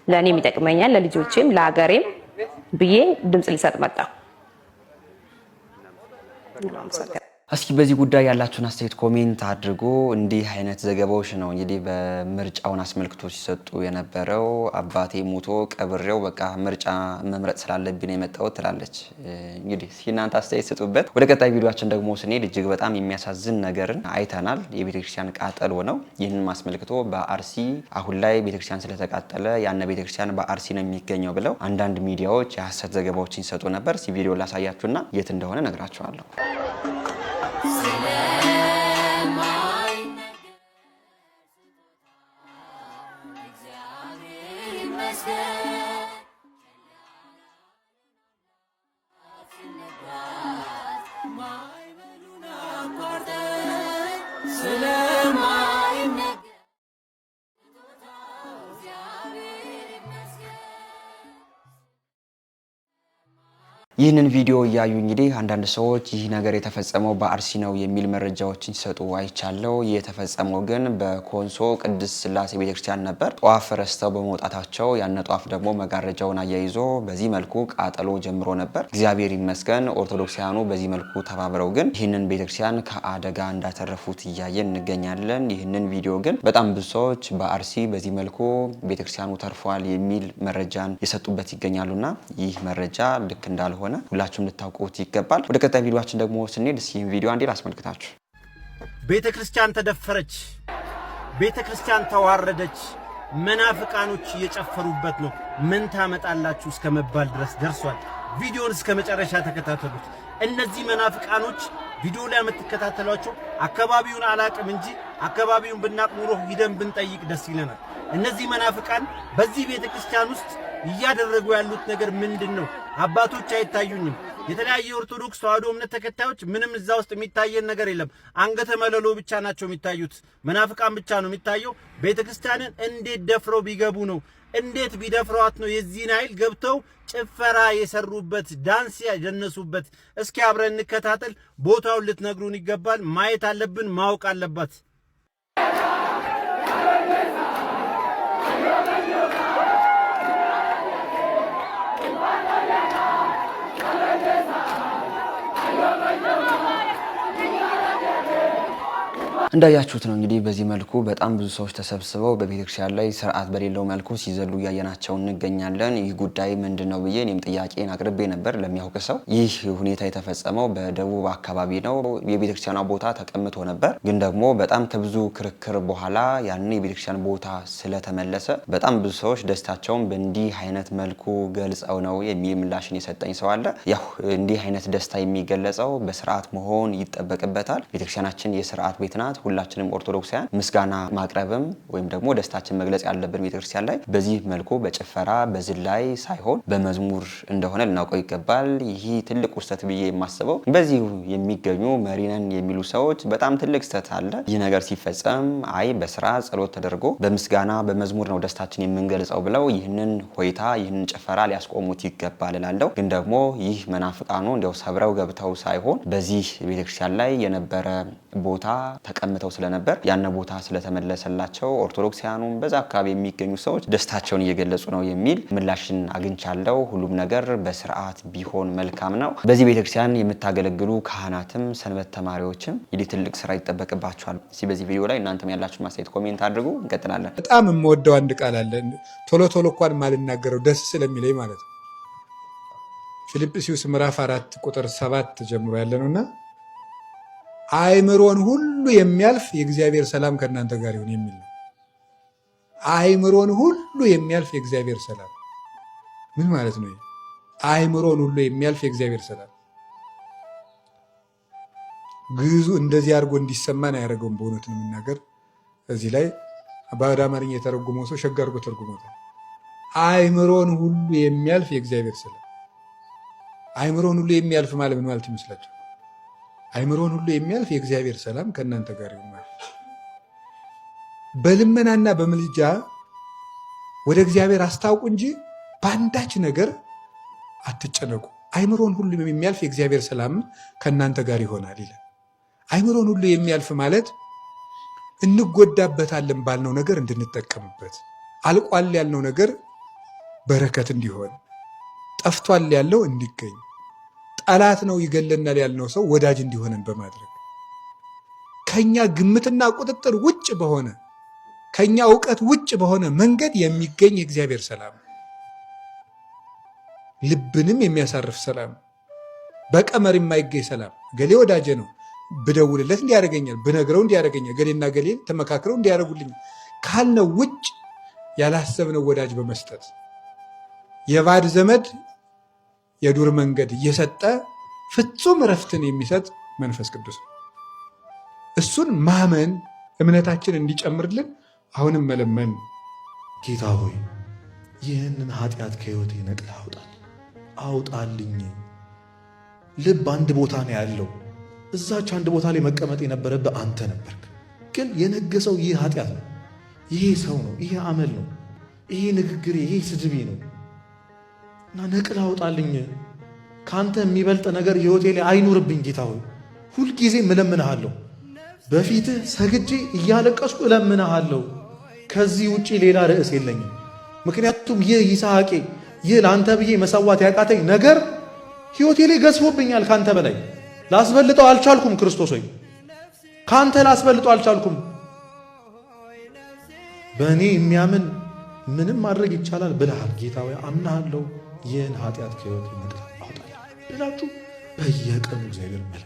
ለኔም ይጠቅመኛል፣ ለልጆቼም ለሀገሬም ብዬ ድምጽ ልሰጥ መጣሁ። እስኪ በዚህ ጉዳይ ያላችሁን አስተያየት ኮሜንት አድርጎ። እንዲህ አይነት ዘገባዎች ነው እንግዲህ በምርጫውን አስመልክቶ ሲሰጡ የነበረው። አባቴ ሞቶ ቀብሬው በቃ ምርጫ መምረጥ ስላለብኝ የመጣሁት ትላለች። እንግዲህ እስኪ እናንተ አስተያየት ስጡበት። ወደ ቀጣይ ቪዲዮአችን ደግሞ ስንሄድ እጅግ በጣም የሚያሳዝን ነገርን አይተናል። የቤተክርስቲያን ቃጠሎ ነው። ይህንን አስመልክቶ በአርሲ አሁን ላይ ቤተክርስቲያን ስለተቃጠለ ያነ ቤተክርስቲያን በአርሲ ነው የሚገኘው ብለው አንዳንድ ሚዲያዎች የሐሰት ዘገባዎችን ሲሰጡ ነበር። እስኪ ቪዲዮ ላሳያችሁና የት እንደሆነ ነግራችኋለሁ። ይህንን ቪዲዮ እያዩ እንግዲህ አንዳንድ ሰዎች ይህ ነገር የተፈጸመው በአርሲ ነው የሚል መረጃዎችን ሲሰጡ አይቻለው። የተፈጸመው ግን በኮንሶ ቅድስት ሥላሴ ቤተክርስቲያን ነበር። ጧፍ ረስተው በመውጣታቸው ያነ ጧፍ ደግሞ መጋረጃውን አያይዞ በዚህ መልኩ ቃጠሎ ጀምሮ ነበር። እግዚአብሔር ይመስገን ኦርቶዶክሳውያኑ በዚህ መልኩ ተባብረው ግን ይህንን ቤተክርስቲያን ከአደጋ እንዳተረፉት እያየን እንገኛለን። ይህንን ቪዲዮ ግን በጣም ብዙ ሰዎች በአርሲ በዚህ መልኩ ቤተክርስቲያኑ ተርፏል የሚል መረጃን የሰጡበት ይገኛሉና ይህ መረጃ ልክ እንዳልሆነ ሁላችሁም ልታውቁት ይገባል። ወደ ቀጣይ ቪዲዮአችን ደግሞ ስንሄድ ይህን ቪዲዮ አንዴ ላስመልክታችሁ። ቤተክርስቲያን ተደፈረች፣ ቤተክርስቲያን ተዋረደች፣ መናፍቃኖች እየጨፈሩበት ነው፣ ምን ታመጣላችሁ እስከ መባል ድረስ ደርሷል። ቪዲዮውን እስከ መጨረሻ ተከታተሉት። እነዚህ መናፍቃኖች ቪዲዮ ላይ የምትከታተሏቸው አካባቢውን አላቅም እንጂ አካባቢውን ብናቅ ኑሮ ሂደን ብንጠይቅ ደስ ይለናል። እነዚህ መናፍቃን በዚህ ቤተክርስቲያን ውስጥ እያደረጉ ያሉት ነገር ምንድነው? አባቶች አይታዩኝም። የተለያየ ኦርቶዶክስ ተዋሕዶ እምነት ተከታዮች ምንም እዛ ውስጥ የሚታየን ነገር የለም። አንገተ መለሎ ብቻ ናቸው የሚታዩት። መናፍቃን ብቻ ነው የሚታየው። ቤተክርስቲያንን እንዴት ደፍረው ቢገቡ ነው? እንዴት ቢደፍሯት ነው የዚህን ኃይል ገብተው ጭፈራ የሰሩበት ዳንስ ያደነሱበት? እስኪ አብረን እንከታተል። ቦታውን ልትነግሩን ይገባል። ማየት አለብን፣ ማወቅ አለባት። እንዳያችሁት ነው እንግዲህ በዚህ መልኩ በጣም ብዙ ሰዎች ተሰብስበው በቤተክርስቲያን ላይ ስርዓት በሌለው መልኩ ሲዘሉ እያየናቸው እንገኛለን። ይህ ጉዳይ ምንድነው ብዬ እኔም ጥያቄን አቅርቤ ነበር ለሚያውቅ ሰው። ይህ ሁኔታ የተፈጸመው በደቡብ አካባቢ ነው። የቤተክርስቲያኗ ቦታ ተቀምጦ ነበር። ግን ደግሞ በጣም ከብዙ ክርክር በኋላ ያን የቤተክርስቲያን ቦታ ስለተመለሰ በጣም ብዙ ሰዎች ደስታቸውን በእንዲህ አይነት መልኩ ገልጸው ነው የሚል ምላሽን የሰጠኝ ሰው አለ። ያው እንዲህ አይነት ደስታ የሚገለጸው በስርዓት መሆን ይጠበቅበታል። ቤተክርስቲያናችን የስርዓት ቤት ናት። ሁላችንም ኦርቶዶክሳውያን ምስጋና ማቅረብም ወይም ደግሞ ደስታችን መግለጽ ያለብን ቤተክርስቲያን ላይ በዚህ መልኩ በጭፈራ በዝላይ ሳይሆን በመዝሙር እንደሆነ ልናውቀው ይገባል። ይህ ትልቅ ውስተት ብዬ የማስበው በዚህ የሚገኙ መሪነን የሚሉ ሰዎች በጣም ትልቅ ስተት አለ። ይህ ነገር ሲፈጸም አይ በስራ ጸሎት ተደርጎ በምስጋና በመዝሙር ነው ደስታችን የምንገልጸው ብለው ይህንን ሆይታ ይህንን ጭፈራ ሊያስቆሙት ይገባል እላለሁ። ግን ደግሞ ይህ መናፍቃኑ እንዲያው ሰብረው ገብተው ሳይሆን በዚህ ቤተክርስቲያን ላይ የነበረ ቦታ ተቀምጠው ስለነበር ያነ ቦታ ስለተመለሰላቸው ኦርቶዶክሳውያኑም በዛ አካባቢ የሚገኙ ሰዎች ደስታቸውን እየገለጹ ነው የሚል ምላሽን አግኝቻለሁ። ሁሉም ነገር በስርዓት ቢሆን መልካም ነው። በዚህ ቤተክርስቲያን የምታገለግሉ ካህናትም ሰንበት ተማሪዎችም እንግዲህ ትልቅ ስራ ይጠበቅባቸዋል። በዚህ ቪዲዮ ላይ እናንተም ያላችሁን ማስተያየት ኮሜንት አድርጉ። እንቀጥላለን። በጣም የምወደው አንድ ቃል አለ፣ ቶሎ ቶሎ እንኳን ማልናገረው ደስ ስለሚለኝ ማለት ነው። ፊልጵስዩስ ምዕራፍ 4 ቁጥር 7 ጀምሮ ያለ ነውና አእምሮን ሁሉ የሚያልፍ የእግዚአብሔር ሰላም ከእናንተ ጋር ይሁን የሚል ነው። አእምሮን ሁሉ የሚያልፍ የእግዚአብሔር ሰላም ምን ማለት ነው? አእምሮን ሁሉ የሚያልፍ የእግዚአብሔር ሰላም ግዙ እንደዚህ አድርጎ እንዲሰማን አያደርገውም። በእውነት ነው የምናገር። እዚህ ላይ በአውደ አማርኛ የተረጎመው ሰው ሸጋ አድርጎ ተርጉሞታል። አእምሮን ሁሉ የሚያልፍ የእግዚአብሔር ሰላም። አእምሮን ሁሉ የሚያልፍ ማለት ምን ማለት ይመስላችኋል? አእምሮን ሁሉ የሚያልፍ የእግዚአብሔር ሰላም ከእናንተ ጋር ይሁን ማለት በልመናና በምልጃ ወደ እግዚአብሔር አስታውቁ እንጂ በአንዳች ነገር አትጨነቁ። አይምሮን ሁሉ የሚያልፍ የእግዚአብሔር ሰላም ከእናንተ ጋር ይሆናል ይላል። አይምሮን ሁሉ የሚያልፍ ማለት እንጎዳበታለን ባልነው ነገር እንድንጠቀምበት፣ አልቋል ያልነው ነገር በረከት እንዲሆን፣ ጠፍቷል ያለው እንዲገኝ፣ ጠላት ነው ይገለናል ያልነው ሰው ወዳጅ እንዲሆነን በማድረግ ከኛ ግምትና ቁጥጥር ውጭ በሆነ ከኛ እውቀት ውጭ በሆነ መንገድ የሚገኝ የእግዚአብሔር ሰላም፣ ልብንም የሚያሳርፍ ሰላም፣ በቀመር የማይገኝ ሰላም። ገሌ ወዳጄ ነው ብደውልለት እንዲያደርገኛል፣ ብነግረው እንዲያደርገኛል፣ ገሌና ገሌ ተመካክረው እንዲያደርጉልኝ ካልነው ውጭ ያላሰብነው ወዳጅ በመስጠት የባድ ዘመድ የዱር መንገድ እየሰጠ ፍጹም እረፍትን የሚሰጥ መንፈስ ቅዱስ ነው። እሱን ማመን እምነታችን እንዲጨምርልን አሁንም መለመን። ጌታ ሆይ ይህንን ኃጢአት ከሕይወቴ ነቅለህ አውጣልኝ። ልብ አንድ ቦታ ነው ያለው። እዛች አንድ ቦታ ላይ መቀመጥ የነበረብህ አንተ ነበርክ። ግን የነገሰው ይህ ኃጢአት ነው፣ ይሄ ሰው ነው፣ ይሄ አመል ነው፣ ይሄ ንግግሬ፣ ይሄ ስድቤ ነው እና ነቅለህ አውጣልኝ። ከአንተ የሚበልጥ ነገር ሕይወቴ ላይ አይኑርብኝ። ጌታ ሆይ ሁልጊዜ እለምንሃለሁ፣ በፊትህ ሰግጄ እያለቀስኩ እለምንሃለሁ። ከዚህ ውጪ ሌላ ርዕስ የለኝም። ምክንያቱም ይህ ይስሐቄ፣ ይህ ለአንተ ብዬ መሰዋት ያቃተኝ ነገር ሕይወቴ ላይ ገዝፎብኛል። ካንተ በላይ ላስበልጠው አልቻልኩም። ክርስቶስ ሆይ ካንተ ላስበልጠው አልቻልኩም። በእኔ የሚያምን ምንም ማድረግ ይቻላል ብለሃል። ጌታ ሆይ አምናሃለሁ። ይህን ኃጢአት ከሕይወቴ ነቅለህ አውጣልኝ ብላችሁ በየቀኑ እግዚአብሔር መለመን።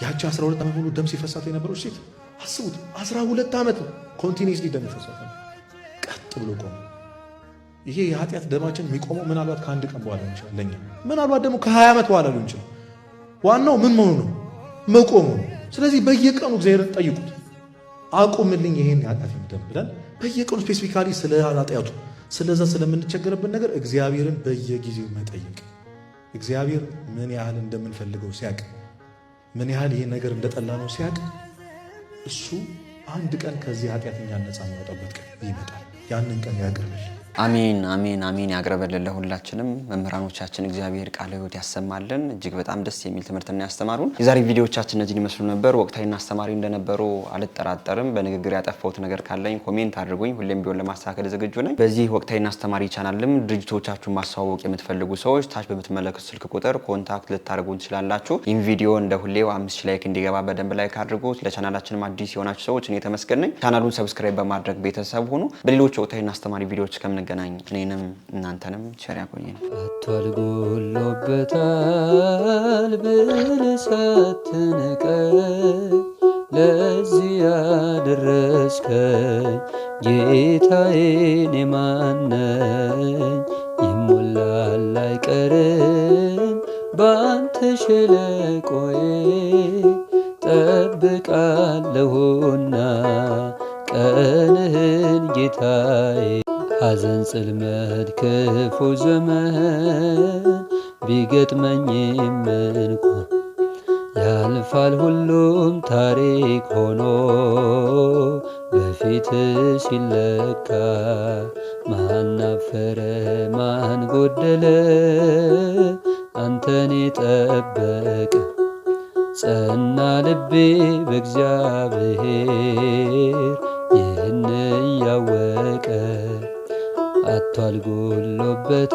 ያቺ 12 ዓመት ሙሉ ደም ሲፈሳት የነበረው ሴት አስቡት። 12 ዓመት ኮንቲኒስሊ ደም ይፈሳት ቀጥ ብሎ ቆመ። ይሄ የኃጢአት ደማችን የሚቆመው ምናልባት ከአንድ ቀን በኋላ ሊሆን ይችላል፣ ለኛ ምናልባት ደግሞ ከ20 ዓመት በኋላ ሊሆን ይችላል። ዋናው ምን መሆኑ ነው? መቆሙ ነው። ስለዚህ በየቀኑ እግዚአብሔርን ጠይቁት፣ አቁምልኝ ይሄን የኃጢአት ደም ብለን በየቀኑ ስፔሲፊካሊ ስለ ኃጢአቱ ስለዛ ስለምንቸገርበት ነገር እግዚአብሔርን በየጊዜው መጠየቅ። እግዚአብሔር ምን ያህል እንደምንፈልገው ሲያቅ፣ ምን ያህል ይሄ ነገር እንደጠላ ነው ሲያቅ፣ እሱ አንድ ቀን ከዚህ ኃጢአተኛ ነፃ የሚወጣበት ቀን ይመጣል። ያንን ቀን ያቅርብልን። አሜን አሜን አሜን ያቅርብልን ለሁላችንም። መምህራኖቻችን እግዚአብሔር ቃለ ሕይወት ያሰማልን። እጅግ በጣም ደስ የሚል ትምህርትና ያስተማሩን። የዛሬ ቪዲዮዎቻችን እነዚህን ይመስሉ ነበር። ወቅታዊና አስተማሪ እንደነበሩ አልጠራጠርም። በንግግር ያጠፋሁት ነገር ካለኝ ኮሜንት አድርጉኝ። ሁሌም ቢሆን ለማስተካከል ዝግጁ ነኝ። በዚህ ወቅታዊና አስተማሪ ቻናልም ድርጅቶቻችሁን ማስተዋወቅ የምትፈልጉ ሰዎች ታች በምትመለከቱ ስልክ ቁጥር ኮንታክት ልታደርጉን ትችላላችሁ። ይህን ቪዲዮ እንደ ሁሌው 5000 ላይክ እንዲገባ በደንብ ላይክ አድርጉት። ለቻናላችንም አዲስ የሆናችሁ ሰዎች እኔ ተመስገን ነኝ። ቻናሉን ሰብስክራይብ በማድረግ ቤተሰብ ሁኑ። በሌሎች ወቅታዊና አስተማሪ ቪዲዮዎች ገናኝ እኔንም እናንተንም ቸር ያቆየን። አቷል ጎሎበታል ብርሰትንቀኝ ለዚህ ያደረስከኝ ጌታዬን የማነኝ ይሞላል አይቀርም ባንተ ሸለቆዬ ጠብቃለሁና ቀንህን ጌታዬ ሐዘን ጽልመት ክፉ ዘመን ቢገጥመኝም እንኳን ያልፋል ሁሉም ታሪክ ሆኖ በፊት ሲለካ ማን አፈረ ማን ጎደለ አንተን የጠበቀ ጸና ልቤ በእግዚአብሔር ይህን እያወቀ አቷል ጎሎበታል